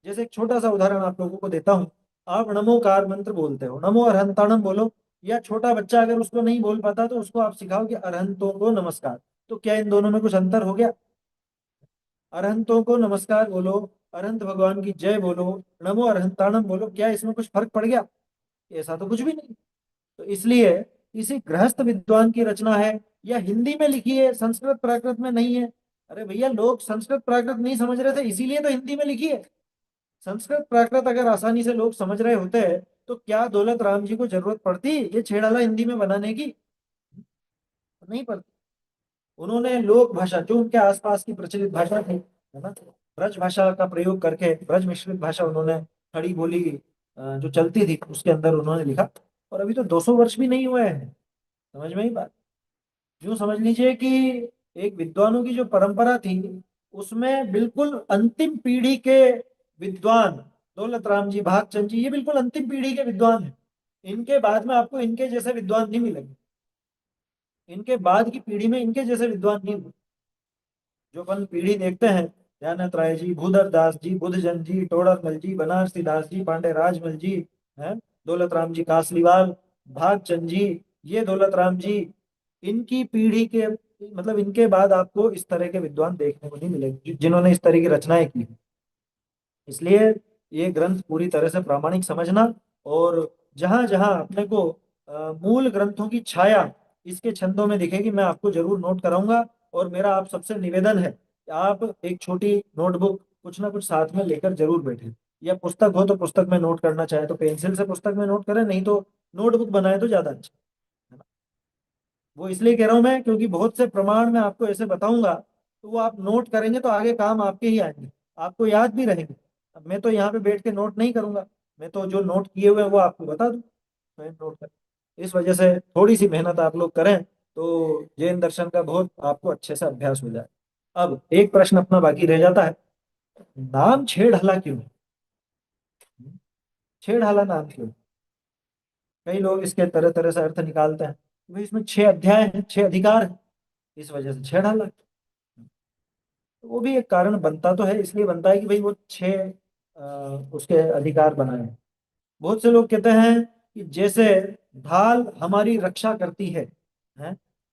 जैसे एक छोटा सा उदाहरण आप लोगों को देता हूँ। आप नमोकार मंत्र बोलते हो, नमो अरहंताणम बोलो, या छोटा बच्चा अगर उसको नहीं बोल पाता तो उसको आप सिखाओ कि अरहंतों को नमस्कार। तो क्या इन दोनों में कुछ अंतर हो गया? अरहंतों को नमस्कार बोलो, अरहंत भगवान की जय बोलो, नमो अरहंताणम बोलो, क्या इसमें कुछ फर्क पड़ गया? ऐसा तो कुछ भी नहीं। तो इसलिए किसी गृहस्थ विद्वान की रचना है, या हिंदी में लिखी है, संस्कृत प्राकृत में नहीं है। अरे भैया, लोग संस्कृत प्राकृत नहीं समझ रहे थे, इसीलिए तो हिंदी में लिखी है। संस्कृत प्राकृत अगर आसानी से लोग समझ रहे होते तो क्या दौलत राम जी को जरूरत पड़ती ये छेड़ाला हिंदी में बनाने की? नहीं पड़ती। उन्होंने लोक भाषा, जो उनके आसपास की प्रचलित भाषा थी, है ना, ब्रज भाषा का प्रयोग करके, ब्रज मिश्रित भाषा उन्होंने, खड़ी बोली जो चलती थी उसके अंदर उन्होंने लिखा। और अभी तो 200 वर्ष भी नहीं हुए हैं। समझ में ही बात। यूं समझ लीजिए कि एक विद्वानों की जो परंपरा थी, उसमें बिल्कुल अंतिम पीढ़ी के विद्वान दौलत राम जी, भागचंद जी, ये बिल्कुल अंतिम पीढ़ी के विद्वान हैं। इनके बाद में आपको इनके जैसे विद्वान नहीं मिलेंगे। इनके बाद की पीढ़ी में इनके जैसे विद्वान नहीं हुए। जो अपन पीढ़ी देखते हैं, दयानंद राय जी, भूधर दास जी, बुद्धजन जी, टोडरमल जी, बनारसी दास जी, पांडे राजमल जी, हैं, दौलत राम जी कासलीवाल, भागचंद जी, ये दौलत राम जी, इनकी पीढ़ी के, मतलब इनके बाद आपको इस तरह के विद्वान देखने को नहीं मिलेंगे जिन्होंने इस तरह की रचनाएं की। इसलिए ये ग्रंथ पूरी तरह से प्रामाणिक समझना। और जहां जहां अपने को मूल ग्रंथों की छाया इसके छंदों में दिखेगी, मैं आपको जरूर नोट कराऊंगा। और मेरा आप सबसे निवेदन है कि आप एक छोटी नोटबुक कुछ ना कुछ साथ में लेकर जरूर बैठें। या पुस्तक हो तो पुस्तक में नोट करना चाहे तो पेंसिल से पुस्तक में नोट करें, नहीं तो नोटबुक बनाए तो ज्यादा अच्छा है ना। वो इसलिए कह रहा हूं मैं, क्योंकि बहुत से प्रमाण मैं आपको ऐसे बताऊंगा, तो वो आप नोट करेंगे तो आगे काम आपके ही आएंगे, आपको याद भी रहेंगे। अब मैं तो यहाँ पे बैठ के नोट नहीं करूंगा, मैं तो जो नोट किए हुए हैं वो आपको बता दूं, स्वयं नोट कर। इस वजह से थोड़ी सी मेहनत आप लोग करें तो जैन दर्शन का बहुत आपको अच्छे से अभ्यास हो जाए। अब एक प्रश्न अपना बाकी रह जाता है, नाम छेड़ हला क्यों है? छेड़ हला नाम क्यों? कई लोग इसके तरह तरह से अर्थ निकालते हैं। भाई इसमें 6 अध्याय हैं, 6 अधिकार हैं, इस वजह से छेड़ हला। तो वो भी एक कारण बनता तो है, इसलिए बनता है कि भाई वो 6 उसके अधिकार बनाए हैं। बहुत से लोग कहते हैं कि जैसे ढाल हमारी रक्षा करती है?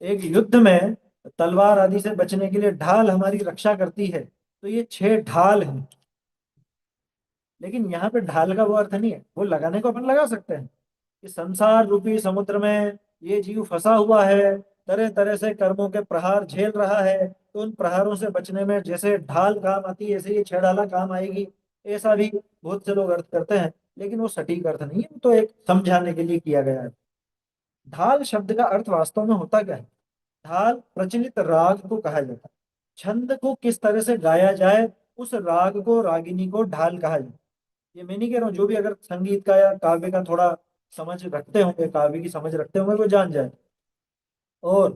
एक युद्ध में तलवार आदि से बचने के लिए ढाल हमारी रक्षा करती है, तो ये 6 ढाल हैं। लेकिन यहाँ पे ढाल का वो अर्थ नहीं है, वो लगाने को अपन लगा सकते हैं कि संसार रूपी समुद्र में ये जीव फंसा हुआ है, तरह तरह से कर्मों के प्रहार झेल रहा है, तो उन प्रहारों से बचने में जैसे ढाल काम आती है, ऐसे ये 6 ढाला काम आएगी। ऐसा भी बहुत से लोग अर्थ करते हैं, लेकिन वो सटीक अर्थ नहीं है, वो तो एक समझाने के लिए किया गया है। ढाल शब्द का अर्थ वास्तव में होता क्या है? ढाल प्रचलित राग को कहा जाता है। छंद को किस तरह से गाया जाए, उस राग को, रागिनी को ढाल कहा जाता है। ये मैं नहीं कह रहा हूँ, जो भी अगर संगीत का या काव्य का थोड़ा समझ रखते होंगे, काव्य की समझ रखते होंगे, वो जान जाए। और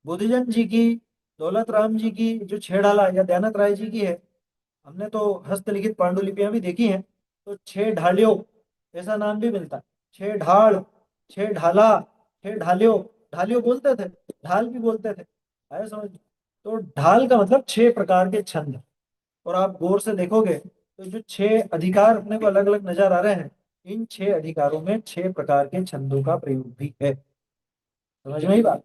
बुद्धजन जी की, दौलत राम जी की जो छेड़ाला या दयानंद राय जी की है, हमने तो हस्तलिखित पांडुलिपियां भी देखी हैं। तो 6 ढालियों ऐसा नाम भी मिलता है। 6 ढाल, 6 ढाला, 6 ढालियों। ढालियों बोलते थे, ढाल भी बोलते थे, आया समझ? तो ढाल का मतलब 6 प्रकार के छंद। और आप गौर से देखोगे तो जो 6 अधिकार अपने को अलग अलग नजर आ रहे हैं, इन 6 अधिकारों में 6 प्रकार के छंदों का प्रयोग भी है। समझ में ही बात।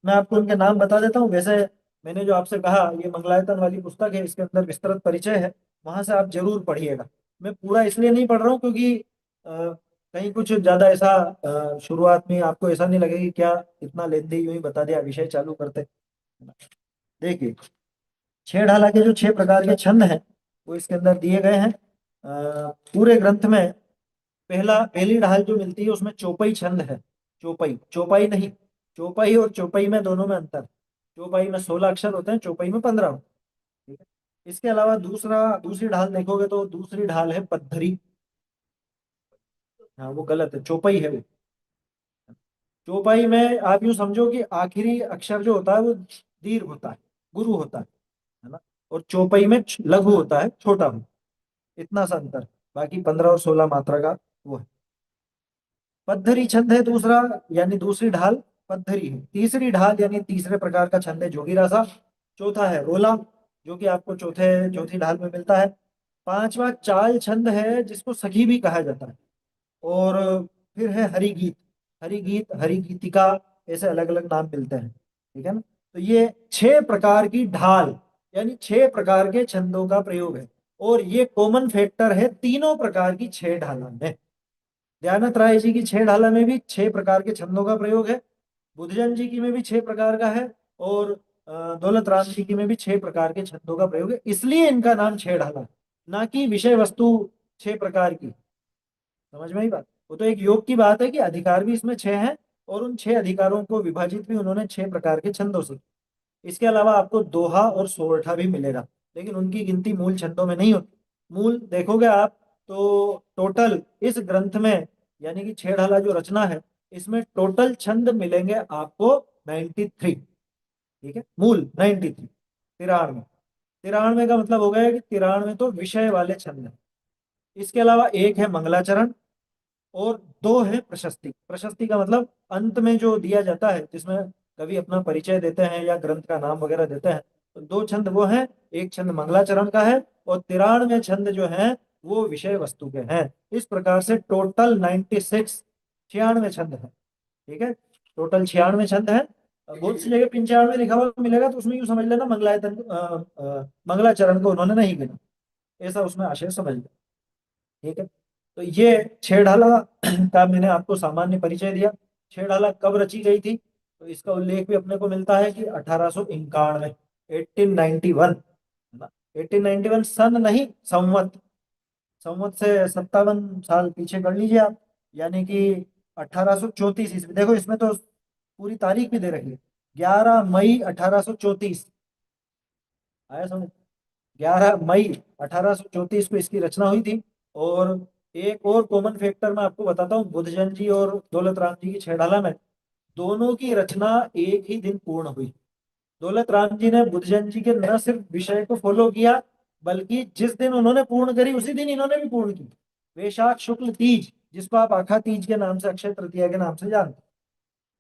मैं आपको उनके नाम बता देता हूँ वैसे। मैंने जो आपसे कहा, ये मंगलायतन वाली पुस्तक है, इसके अंदर विस्तृत परिचय है, वहां से आप जरूर पढ़िएगा। मैं पूरा इसलिए नहीं पढ़ रहा हूँ क्योंकि कहीं कुछ ज्यादा ऐसा शुरुआत में आपको ऐसा नहीं लगे कि क्या इतना लेंदी यूं ही बता दिया, विषय चालू करते। देखिए, 6 ढाला के जो 6 प्रकार के छंद हैं वो इसके अंदर दिए गए हैं। पूरे ग्रंथ में पहली ढाल जो मिलती है उसमें चौपाई छंद है। चौपाई, चौपाई नहीं, चौपाई और चौपाई में दोनों में अंतर। चौपाई में 16 अक्षर होते हैं, चौपाई में 15 होते हैं, ठीक है। इसके अलावा दूसरी ढाल देखोगे तो दूसरी ढाल है पद्धरी। हाँ, वो गलत है, चौपाई है वो। चौपाई में आप यूं समझो कि आखिरी अक्षर जो होता है वो दीर्घ होता है, गुरु होता है ना। और चौपाई में लघु होता है, छोटा हो। इतना सा अंतर। बाकी 15 और 16 मात्रा का वो है। पद्धरी छंद है दूसरा, यानी दूसरी ढाल पद्धरी है। तीसरी ढाल यानी तीसरे प्रकार का छंद है जोगी रासा। चौथा है रोला, जो कि आपको चौथी ढाल में मिलता है। पांचवा चाल छंद है, जिसको सखी भी कहा जाता है। और फिर है हरिगीत। हरिगीत, हरिगीतिका, ऐसे अलग अलग नाम मिलते हैं, ठीक है ना। तो ये 6 प्रकार की ढाल यानी 6 प्रकार के छंदों का प्रयोग है। और ये कॉमन फैक्टर है तीनों प्रकार की 6 ढाला में। दयानंद राय जी की 6 ढाला में भी 6 प्रकार के छंदों का प्रयोग है। बुद्धजन जी की में भी 6 प्रकार का है। और दौलत राम जी की में भी 6 प्रकार के छंदों का प्रयोग है, इसलिए इनका नाम 6 ढाला है, ना कि विषय वस्तु 6 प्रकार की। समझ में आई बात? वो तो एक योग की बात है कि अधिकार भी इसमें 6 हैं, और उन 6 अधिकारों को विभाजित भी उन्होंने 6 प्रकार के छंदों से। इसके अलावा आपको दोहा और सोरठा भी मिलेगा, लेकिन उनकी गिनती मूल छंदों में नहीं होती। मूल देखोगे आप तो टोटल इस ग्रंथ में, यानी कि 6 ढाला जो रचना है, इसमें टोटल छंद मिलेंगे आपको 93। ठीक है, मूल 93। 93। 93 का मतलब हो गया कि 93 तो विषय वाले छंद हैं। इसके अलावा एक है मंगलाचरण, और दो है प्रशस्ति। प्रशस्ति का मतलब अंत में जो दिया जाता है, जिसमें कवि अपना परिचय देते हैं या ग्रंथ का नाम वगैरह देते हैं। तो दो छंद वो हैं, एक छंद मंगलाचरण का है, और 93 छंद जो हैं वो विषय वस्तु के हैं। इस प्रकार से टोटल 96, 96 छंद है। ठीक है, टोटल 96 छंद है। बहुत सी जगह 95 लिखा हुआ मिलेगा, तो उसमें यूँ समझ लेना मंगलायतन मंगलाचरण को उन्होंने नहीं गिना, ऐसा उसमें आशय समझ लेना। ठीक है, तो ये 6 ढाला का मैंने आपको सामान्य परिचय दिया। 6 ढाला कब रची गई थी, तो इसका उल्लेख भी अपने को मिलता है कि 1891, 1891, 1891 सन नहीं, संवत। संवत से 57 साल पीछे कर लीजिए आप, यानी कि 1834 ईस्वी। देखो इसमें तो पूरी तारीख भी दे रखी है, 11 मई 1834। आया समझ? 11 मई 1834 को इसकी रचना हुई थी। और एक और कॉमन फैक्टर मैं आपको बताता हूँ, बुद्धजन जी और दौलत राम जी की 6 ढाला में दोनों की रचना एक ही दिन पूर्ण हुई। दौलत राम जी ने बुद्धजन जी के न सिर्फ विषय को फॉलो किया, बल्कि जिस दिन उन्होंने पूर्ण करी उसी दिन इन्होंने भी पूर्ण की। वैशाख शुक्ल तीज, जिसको आप आखा तीज के नाम से, अक्षय तृतीया के नाम से जानते हैं,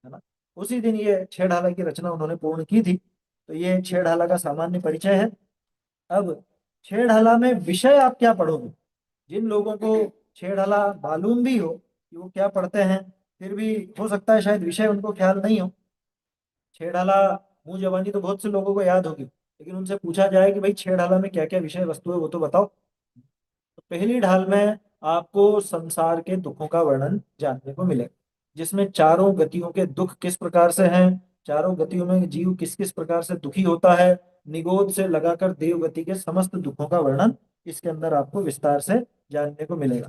है ना, उसी दिन ये 6 ढाला की रचना उन्होंने पूर्ण की थी। तो ये 6 ढाला का सामान्य परिचय है। अब 6 ढाला में विषय आप क्या पढ़ोगे? जिन लोगों को 6 ढाला मालूम भी हो कि वो क्या पढ़ते हैं, फिर भी हो सकता है शायद विषय उनको ख्याल नहीं हो। 6 ढाला मुंह जबानी तो बहुत से लोगों को याद होगी, लेकिन उनसे पूछा जाए कि भाई 6 ढाला में क्या क्या विषय वस्तु है, वो तो बताओ। तो पहली ढाल में आपको संसार के दुखों का वर्णन जानने को मिलेगा, जिसमें चारों गतियों के दुख किस प्रकार से हैं, चारों गतियों में जीव किस किस प्रकार से दुखी होता है, निगोद से लगाकर देव गति के समस्त दुखों का वर्णन इसके अंदर आपको विस्तार से जानने को मिलेगा।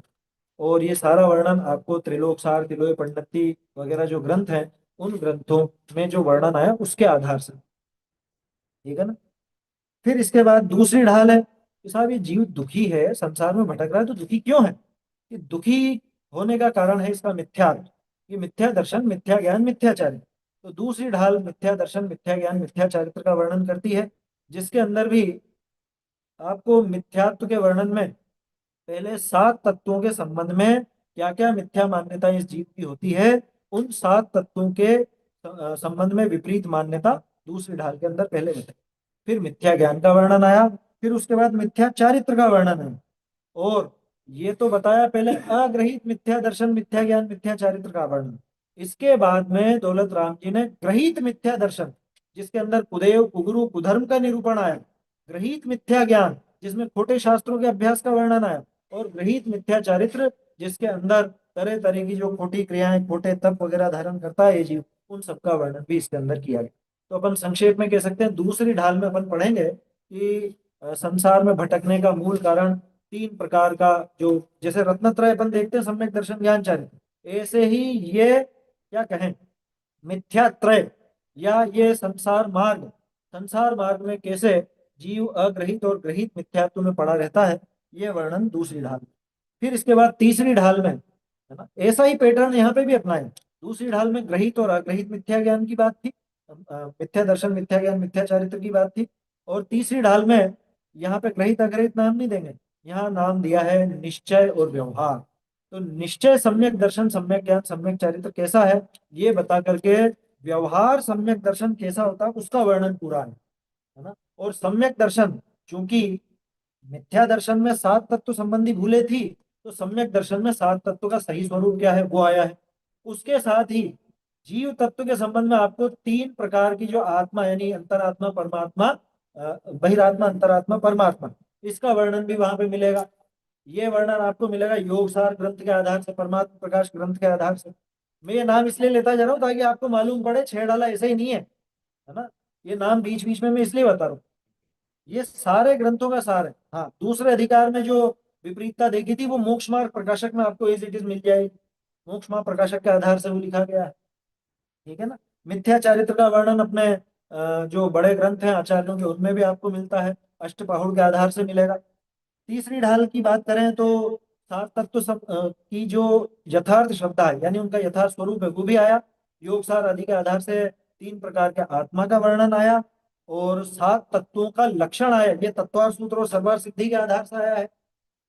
और ये सारा वर्णन आपको त्रिलोकसार, तिलोय पंडिती वगैरह जो ग्रंथ हैं, उन ग्रंथों में जो वर्णन आया उसके आधार से। ठीक है ना? फिर इसके बाद दूसरी ढाल है कि साहब ये जीव दुखी है, संसार में भटक रहा है, तो दुखी क्यों है? कि दुखी होने का कारण है इसका मिथ्या, ये मिथ्या दर्शन, मिथ्या ज्ञान, मिथ्याचार्य। तो दूसरी ढाल मिथ्या दर्शन, मिथ्या ज्ञान, मिथ्या चारित्र का वर्णन करती है, जिसके अंदर भी आपको मिथ्यात्व के वर्णन में पहले 7 तत्वों के संबंध में क्या क्या मिथ्या मान्यता इस जीव की होती है, उन 7 तत्वों के संबंध में विपरीत मान्यता दूसरी ढाल के अंदर पहले बताई। फिर मिथ्या ज्ञान का वर्णन आया, फिर उसके बाद मिथ्या चारित्र का वर्णन है। और ये तो बताया पहले अग्रहित मिथ्या दर्शन, मिथ्या ज्ञान, मिथ्या चारित्र का वर्णन। इसके बाद में दौलत राम जी ने ग्रहित मिथ्या दर्शन, जिसके अंदर कुदेव, कुगुरु, कुधर्म का निरूपण आया, ग्रहित मिथ्या ज्ञान, जिसमें खोटे शास्त्रों के अभ्यास का वर्णन आया, और ग्रहित मिथ्या चारित्र, जिसके अंदर तरह तरह की जो खोटी क्रियाएं, खोटे तप वगैरह धारण करता है ये जीव, उन सबका वर्णन भी इसके अंदर किया गया। तो अपन संक्षेप में कह सकते हैं, दूसरी ढाल में अपन पढ़ेंगे कि संसार में भटकने का मूल कारण 3 प्रकार का, जो जैसे रत्नत्रय अपन देखते हैं, सम्यक दर्शन ज्ञान चारित्र, ऐसे ही ये क्या कहें, मिथ्यात्रय, या ये संसार मार्ग, संसार मार्ग में कैसे जीव अग्रहित और ग्रहित मिथ्यात्व में पड़ा रहता है, ये वर्णन दूसरी ढाल में। फिर इसके बाद तीसरी ढाल में, है ना, ऐसा ही पैटर्न यहाँ पे भी अपनाएं। दूसरी ढाल में ग्रहित और अग्रहित मिथ्या ज्ञान की बात थी, मिथ्या दर्शन, मिथ्या ज्ञान, मिथ्या चारित्र की बात थी। और तीसरी ढाल में यहाँ पे ग्रहित अग्रहित नाम नहीं देंगे, यहाँ नाम दिया है निश्चय और व्यवहार। तो निश्चय सम्यक दर्शन, सम्यक ज्ञान, सम्यक चारित्र कैसा है, ये बता करके व्यवहार सम्यक दर्शन कैसा होता है उसका वर्णन पूरा है ना। और सम्यक दर्शन, चूंकि मिथ्या दर्शन में 7 तत्व संबंधी भूले थी, तो सम्यक दर्शन में 7 तत्व का सही स्वरूप क्या है वो आया है। उसके साथ ही जीव तत्व के संबंध में आपको 3 प्रकार की जो आत्मा, यानी अंतरात्मा, परमात्मा बहिरात्मा, अंतरात्मा, परमात्मा, इसका वर्णन भी वहां पे मिलेगा। ये वर्णन आपको मिलेगा योगसार ग्रंथ के आधार से, परमात्मा प्रकाश ग्रंथ के आधार से। मैं ये नाम इसलिए लेता जा रहा हूँ ताकि आपको मालूम पड़े, छेड़ डाला ऐसे ही नहीं है ना। ये नाम बीच बीच में मैं इसलिए बता रहा हूँ, ये सारे ग्रंथों का सार है। हाँ, दूसरे अधिकार में जो विपरीतता देखी थी वो मोक्ष मार्ग प्रकाशक में आपको एज इट इज मिल जाएगी। मोक्ष मार्ग प्रकाशक के आधार से वो लिखा गया है, ठीक है ना। मिथ्या चारित्र का वर्णन अपने जो बड़े ग्रंथ हैं आचार्यों के, उनमें भी आपको मिलता है, अष्टपहुड़ के आधार से मिलेगा। तीसरी ढाल की बात करें तो सात तत्व सब की जो यथार्थ श्रद्धा है, यानी उनका यथार्थ स्वरूप है, वो भी आया। योग सार आदि के आधार से तीन प्रकार के आत्मा का वर्णन आया, और सात तत्वों का लक्षण आया। ये तत्वार सूत्र और सर्वार सिद्धि के आधार से आया है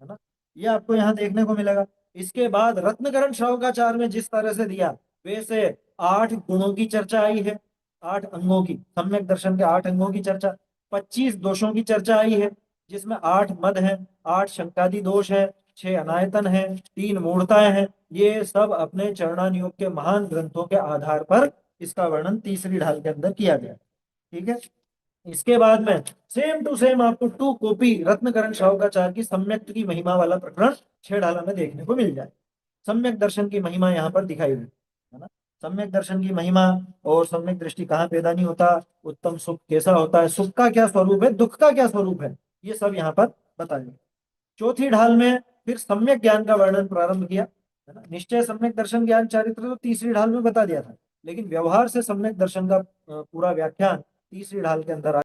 ना। ये आपको यहाँ देखने को मिलेगा। इसके बाद रत्नकरण श्रवकाचार में जिस तरह से दिया, वैसे आठ गुणों की चर्चा आई है, आठ अंगों की, सम्यक दर्शन के आठ अंगों की चर्चा, 25 दोषों की चर्चा आई है, जिसमें आठ मद हैं, आठ शंकादि दोष है, छह अनायतन है, तीन मूढ़ताएं हैं। ये सब अपने चरणानुयोग के महान ग्रंथों के आधार पर इसका वर्णन तीसरी ढाल के अंदर किया गया, ठीक है। इसके बाद में सेम टू सेम आपको टू कॉपी रत्नकरण शाहुकाचार्य की सम्यक की महिमा वाला प्रकरण छह ढाला में देखने को मिल जाए। सम्यक दर्शन की महिमा यहाँ पर दिखाई हुई है ना। सम्यक दर्शन की महिमा, और सम्यक दृष्टि कहाँ पैदा नहीं होता, उत्तम सुख कैसा होता है, सुख का क्या स्वरूप है, दुख का क्या स्वरूप है, ये सब यहाँ पर बताएंगे। चौथी ढाल में फिर सम्यक ज्ञान का वर्णन प्रारंभ किया, है ना। निश्चय सम्यक दर्शन ज्ञान चारित्र तो तीसरी ढाल में बता दिया था, लेकिन व्यवहार से सम्यक दर्शन का पूरा व्याख्यान तीसरी ढाल के अंदर